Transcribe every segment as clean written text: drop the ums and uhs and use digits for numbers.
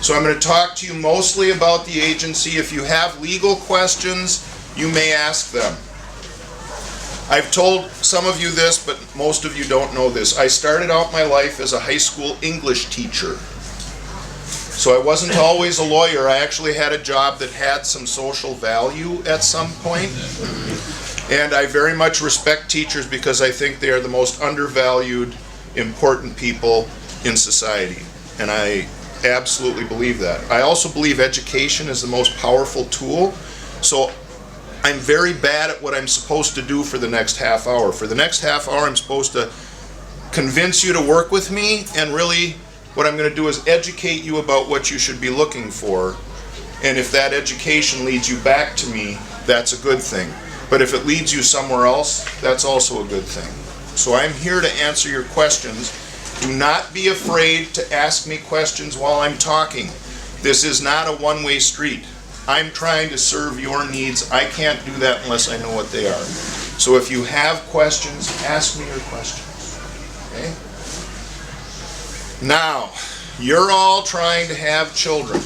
So I'm going to talk to you mostly about the agency. If you have legal questions, you may ask them. I've told some of you this, but most of you don't know this. I started out my life as a high school English teacher. So I wasn't always a lawyer. I actually had a job that had some social value at some point. And I very much respect teachers because I think they are the most undervalued, important people in society. And I absolutely believe that. I also believe education is the most powerful tool. So I'm very bad at what I'm supposed to do for the next half hour. For the next half hour, I'm supposed to convince you to work with me, and really what I'm going to do is educate you about what you should be looking for. And if that education leads you back to me, that's a good thing. But if it leads you somewhere else, that's also a good thing. So I'm here to answer your questions. Do not be afraid to ask me questions while I'm talking. This is not a one-way street. I'm trying to serve your needs. I can't do that unless I know what they are. So if you have questions, ask me your questions. Okay? Now, you're all trying to have children.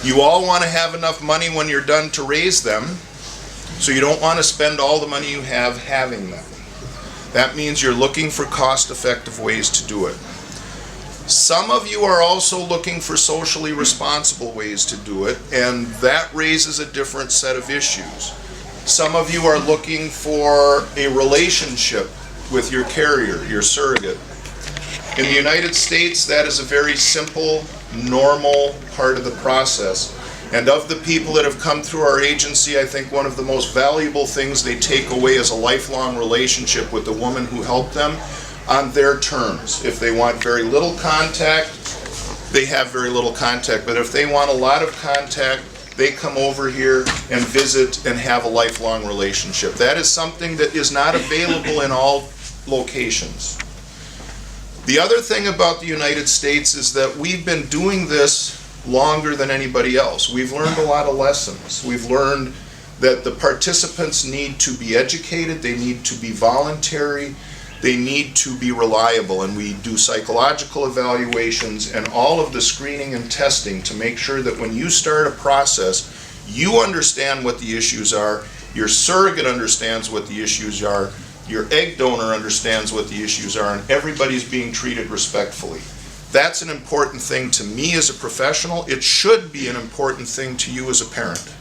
You all want to have enough money when you're done to raise them, so you don't want to spend all the money you have having them. That means you're looking for cost-effective ways to do it. Some of you are also looking for socially responsible ways to do it, and that raises a different set of issues. Some of you are looking for a relationship with your carrier, your surrogate. In the United States, that is a very simple, normal part of the process. And of the people that have come through our agency, I think one of the most valuable things they take away is a lifelong relationship with the woman who helped them on their terms. If they want very little contact, they have very little contact. But if they want a lot of contact, they come over here and visit and have a lifelong relationship. That is something that is not available in all locations. The other thing about the United States is that we've been doing this longer than anybody else. We've learned a lot of lessons. We've learned that the participants need to be educated, they need to be voluntary, they need to be reliable, and we do psychological evaluations and all of the screening and testing to make sure that when you start a process, you understand what the issues are, your surrogate understands what the issues are, your egg donor understands what the issues are, and everybody's being treated respectfully. That's an important thing to me as a professional. It should be an important thing to you as a parent.